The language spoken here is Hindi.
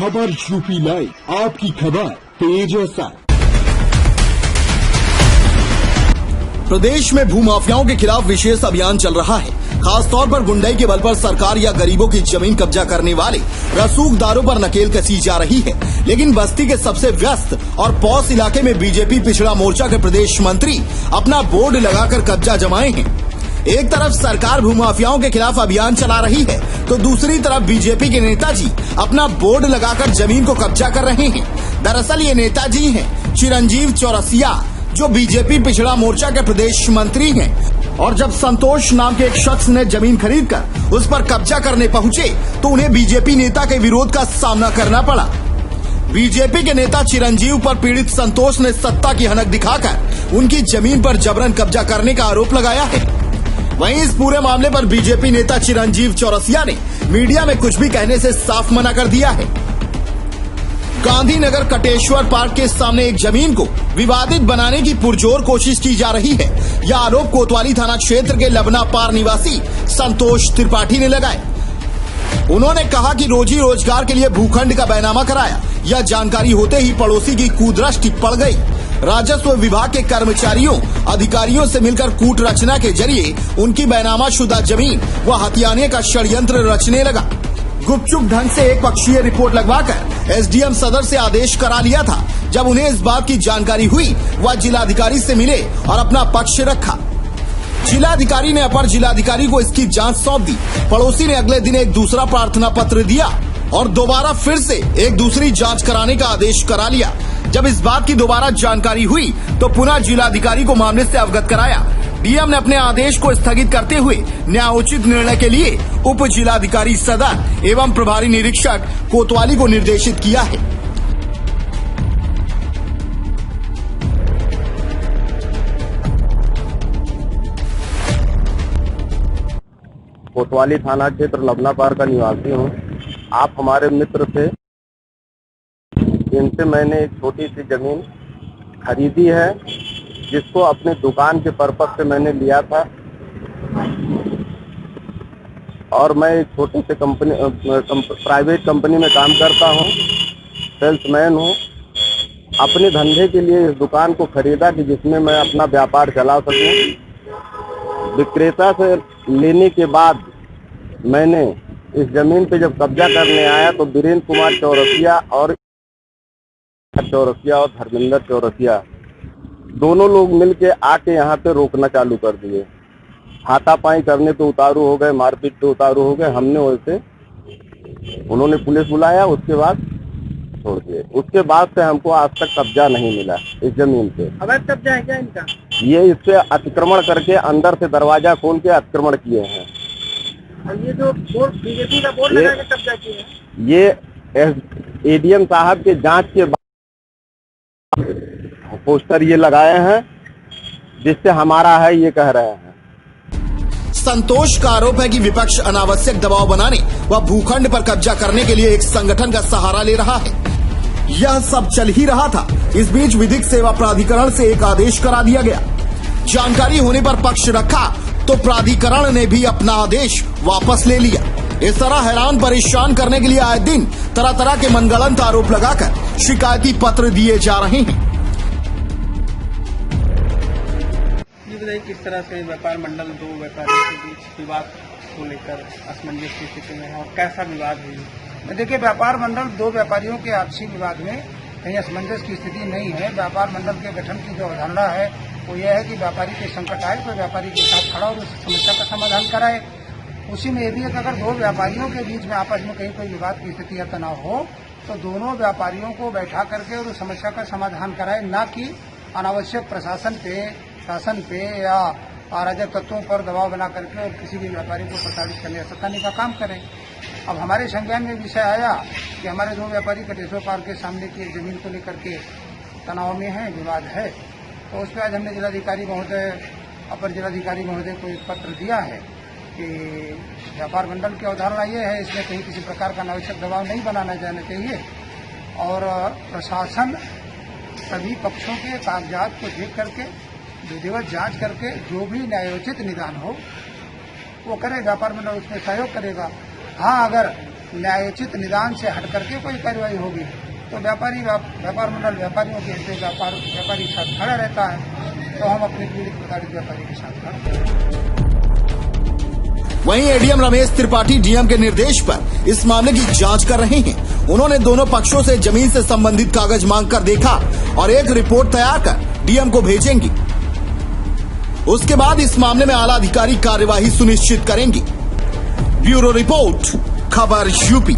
खबर यूपी लाइव, आपकी खबर तेज असर। प्रदेश में भूमाफियाओं के खिलाफ विशेष अभियान चल रहा है। खासतौर पर गुंडाई के बल पर सरकार या गरीबों की जमीन कब्जा करने वाले रसूखदारों पर नकेल कसी जा रही है। लेकिन बस्ती के सबसे व्यस्त और पौष इलाके में बीजेपी पिछड़ा मोर्चा के प्रदेश मंत्री अपना बोर्ड लगाकर कब्जा जमाए हैं। एक तरफ सरकार भूमाफियाओं के खिलाफ अभियान चला रही है, तो दूसरी तरफ बीजेपी के नेताजी अपना बोर्ड लगाकर जमीन को कब्जा कर रहे हैं। दरअसल ये नेताजी हैं चिरंजीव चौरसिया, जो बीजेपी पिछड़ा मोर्चा के प्रदेश मंत्री हैं। और जब संतोष नाम के एक शख्स ने जमीन खरीदकर उस पर कब्जा करने पहुंचे, तो उन्हें बीजेपी नेता के विरोध का सामना करना पड़ा। बीजेपी के नेता चिरंजीव पर पीड़ित संतोष ने सत्ता की हनक दिखाकर उनकी जमीन पर जबरन कब्जा करने का आरोप लगाया है। वहीं इस पूरे मामले पर बीजेपी नेता चिरंजीव चौरसिया ने मीडिया में कुछ भी कहने से साफ मना कर दिया है। गांधीनगर कटेश्वर पार्क के सामने एक जमीन को विवादित बनाने की पुरजोर कोशिश की जा रही है। यह आरोप कोतवाली थाना क्षेत्र के लबना पार निवासी संतोष त्रिपाठी ने लगाए। उन्होंने कहा कि रोजी रोजगार के लिए भूखंड का बैनामा कराया। यह जानकारी होते ही पड़ोसी की कुदृष्टि पड़ गई। राजस्व विभाग के कर्मचारियों अधिकारियों से मिलकर कूट रचना के जरिए उनकी बैनामाशुदा जमीन व हथियाने का षड्यंत्र रचने लगा। गुपचुप ढंग से एक पक्षीय रिपोर्ट लगवाकर एसडीएम सदर से आदेश करा लिया था। जब उन्हें इस बात की जानकारी हुई, वह जिलाधिकारी से मिले और अपना पक्ष रखा। जिलाधिकारी ने अपर जिलाधिकारी को इसकी जांच सौंप दी। पड़ोसी ने अगले दिन एक दूसरा प्रार्थना पत्र दिया और दोबारा फिर से एक दूसरी जांच कराने का आदेश करा लिया। जब इस बात की दोबारा जानकारी हुई, तो पुनः जिलाधिकारी को मामले से अवगत कराया। डीएम ने अपने आदेश को स्थगित करते हुए न्यायोचित निर्णय के लिए उप जिलाधिकारी सदर एवं प्रभारी निरीक्षक कोतवाली को निर्देशित किया है। कोतवाली थाना क्षेत्र लबना पार का निवासी हूँ। आप हमारे मित्र थे, इनसे मैंने एक छोटी सी जमीन खरीदी है, जिसको अपने दुकान के पर्पज से मैंने लिया था। और मैं एक छोटे से प्राइवेट कंपनी में काम करता हूँ, सेल्समैन हूँ। अपने धंधे के लिए इस दुकान को खरीदा कि जिसमें मैं अपना व्यापार चला सकूँ। विक्रेता से लेने के बाद मैंने इस जमीन पे जब कब्जा करने आया, तो वीरेंद्र कुमार चौरसिया और धर्मेंद्र चौरसिया दोनों लोग मिलके आके यहाँ पे रोकना चालू कर दिए। हाथापाई करने पे उतारू हो गए, मारपीट पे उतारू हो गए। हमने वैसे, उन्होंने पुलिस बुलाया, उसके बाद छोड़ दिए। उसके बाद से हमको आज तक कब्जा नहीं मिला इस जमीन पे। अवैध कब्जा है क्या इनका? ये इससे अतिक्रमण करके अंदर से दरवाजा खोल के अतिक्रमण किए हैं। और ये जो बोर्ड बीजेपी का बोर्ड लगा के कब्जा किए हैं, ये एडीएम साहब के जांच के बाद पोस्टर ये लगाए हैं, जिससे हमारा है ये कह रहे हैं। संतोष का आरोप है कि विपक्ष अनावश्यक दबाव बनाने व भूखंड पर कब्जा करने के लिए एक संगठन का सहारा ले रहा है। यह सब चल ही रहा था, इस बीच विधिक सेवा प्राधिकरण से एक आदेश करा दिया गया। जानकारी होने पर पक्ष रखा, तो प्राधिकरण ने भी अपना आदेश वापस ले लिया। इस तरह हैरान परेशान करने के लिए आए दिन तरह तरह के मनगढ़ंत आरोप लगाकर शिकायती पत्र दिए जा रहे हैं। किस तरह से व्यापार मंडल दो व्यापारियों के बीच विवाद को लेकर असमंजस की स्थिति में है और कैसा विवाद हुई? देखिए, व्यापार मंडल दो व्यापारियों के आपसी विवाद में कहीं असमंजस की स्थिति नहीं है। व्यापार मंडल के गठन की जो अवधारणा है वो यह है कि व्यापारी के संकट आए तो व्यापारी के साथ खड़ा और उस समस्या का समाधान कराए। उसी में ये भी है कि अगर दो व्यापारियों के बीच में आपस में कहीं कोई विवाद की स्थिति या तनाव हो, तो दोनों व्यापारियों को बैठा करके और उस समस्या का समाधान कराए, न कि अनावश्यक शासन पे या अराजक तत्वों पर दबाव बना करके और किसी भी व्यापारी को प्रताड़ित करने या सताने का काम करें। अब हमारे संज्ञान में विषय आया कि हमारे दो व्यापारी कटेश्वर पार्क के सामने की एक जमीन को लेकर के तनाव में है, विवाद है। तो उस पर आज हमने जिलाधिकारी महोदय, अपर जिलाधिकारी महोदय को एक पत्र दिया है कि व्यापार मंडल की अवधारणा ये है, इसमें कहीं किसी प्रकार का अनावश्यक दबाव नहीं बनाना जाना चाहिए और प्रशासन सभी पक्षों के कागजात को देख करके विधिवत जांच करके जो भी न्यायोचित निदान हो वो करे। व्यापार मंडल उसमें सहयोग करेगा। हाँ, अगर न्यायोचित निदान से हट करके कोई कार्रवाई होगी तो व्यापार मंडल व्यापारियों के हित व्यापारी के साथ खड़ा रहता है, तो हम अपने पीड़ित प्रताड़ित व्यापारी के साथ खड़े हैं। वहीं एडीएम रमेश त्रिपाठी डीएम के निर्देश पर इस मामले की जांच कर रहे हैं। उन्होंने दोनों पक्षों से जमीन से संबंधित कागज मांगकर देखा और एक रिपोर्ट तैयार कर डीएम को भेजेंगी। उसके बाद इस मामले में आला अधिकारी कार्यवाही सुनिश्चित करेंगी। ब्यूरो रिपोर्ट, खबर यूपी।